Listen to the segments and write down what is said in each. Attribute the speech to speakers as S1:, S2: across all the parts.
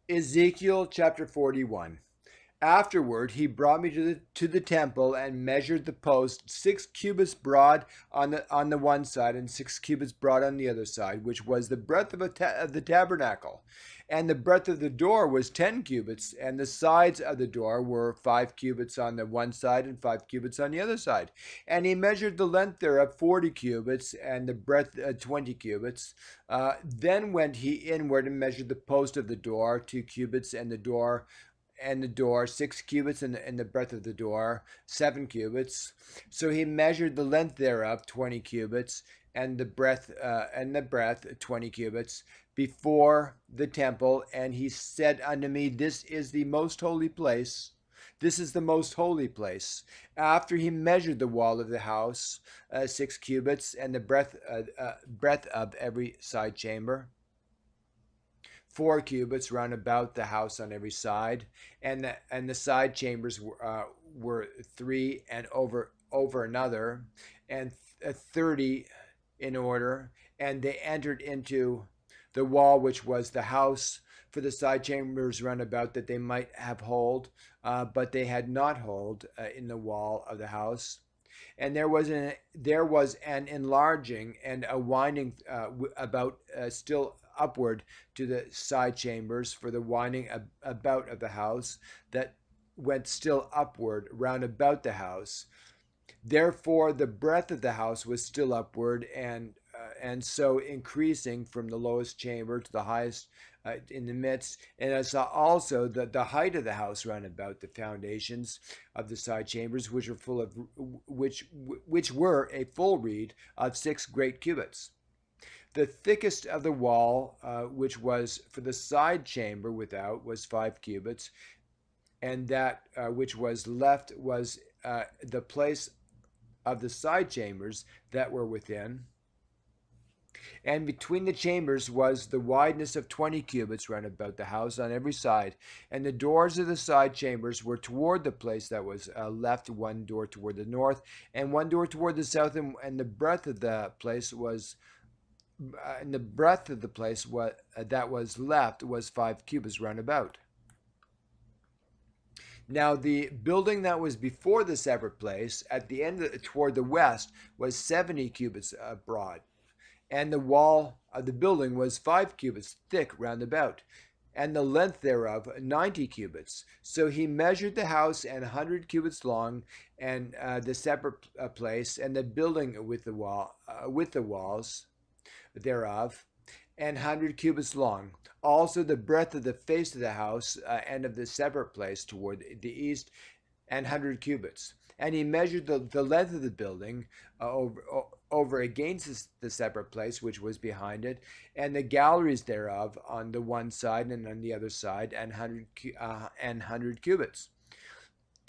S1: Ezekiel chapter 41. Afterward, he brought me to the temple and measured the post 6 cubits broad on the one side and 6 cubits broad on the other side, which was the breadth of the tabernacle. And the breadth of the door was 10 cubits, and the sides of the door were 5 cubits on the one side and 5 cubits on the other side. And he measured the length thereof 40 cubits, and the breadth 20 cubits. Then went he inward and measured the post of the door 2 cubits, and the door 6 cubits, and the breadth of the door 7 cubits. So he measured the length thereof 20 cubits, and the breadth 20 cubits before the temple. And he said unto me, This is the most holy place. This is the most holy place. After he measured the wall of the house 6 cubits, and the breadth of every side chamber 4 cubits round about the house on every side, and the side chambers were three and over another, and 30 in order. And they entered into the wall which was the house for the side chambers round about, that they might have hold, but they had not hold in the wall of the house. And there was an enlarging and a winding about still upward to the side chambers for the winding about of the house, that went still upward round about the house. Therefore the breadth of the house was still upward, and so increasing from the lowest chamber to the highest in the midst. And I saw also the height of the house round about the foundations of the side chambers, which were full of which were a full reed of 6 great cubits. The thickest of the wall, which was for the side chamber without, was 5 cubits, and that which was left was the place of the side chambers that were within. And between the chambers was the wideness of 20 cubits round about the house on every side. And the doors of the side chambers were toward the place that was left, one door toward the north, and one door toward the south. And the breadth of the place was that was left was 5 cubits round about. Now the building that was before the separate place at the end toward the west was 70 cubits broad, and the wall of the building was 5 cubits thick round about, and the length thereof 90 cubits. So he measured the house 100 cubits long, and the separate place, and the building with the walls thereof, 100 cubits long. Also the breadth of the face of the house and of the separate place toward the east, 100 cubits. And he measured the length of the building over against the separate place which was behind it, and the galleries thereof on the one side and on the other side, 100 cubits.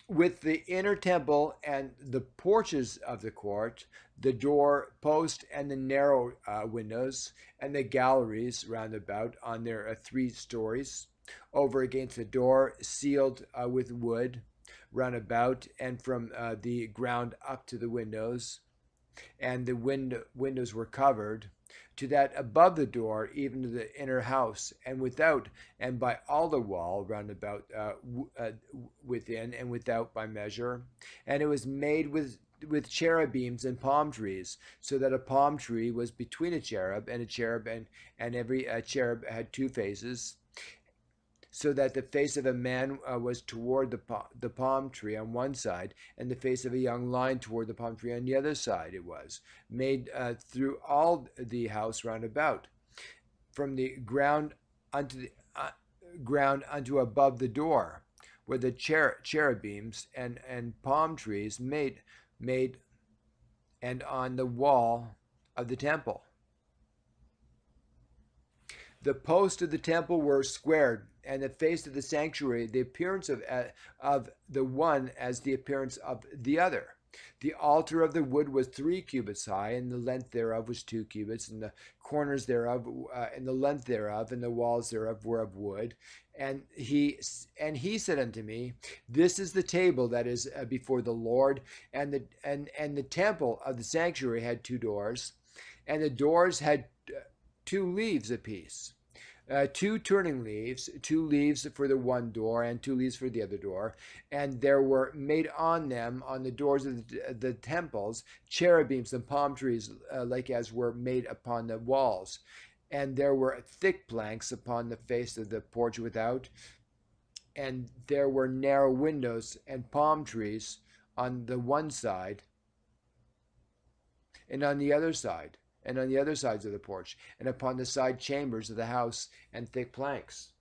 S1: With the inner temple and the porches of the court, the door post and the narrow windows, and the galleries round about on their 3 stories, over against the door, sealed with wood round about, and from the ground up to the windows, and the windows were covered, to that above the door, even to the inner house, and without, and by all the wall round about, within and without by measure. And it was made with cherubims and palm trees, so that a palm tree was between a cherub, and every cherub had 2 faces, so that the face of a man was toward the palm tree on one side, and the face of a young lion toward the palm tree on the other side. It was made through all the house round about, from the ground unto above the door, where the cherubims and palm trees made, and on the wall of the temple. The posts of the temple were squared, and the face of the sanctuary, the appearance of the one as the appearance of the other. The altar of the wood was 3 cubits high, and the length thereof was 2 cubits, and the corners thereof, and the length thereof, and the walls thereof were of wood. And he said unto me, This is the table that is before the Lord, and the temple of the sanctuary had 2 doors, and the doors had 2 leaves apiece. two turning leaves, 2 leaves for the one door and 2 leaves for the other door. And there were made on them, on the doors of the temples, cherubims and palm trees, like as were made upon the walls. And there were thick planks upon the face of the porch without, and there were narrow windows and palm trees on the one side and on the other side, and on the other sides of the porch, and upon the side chambers of the house, and thick planks.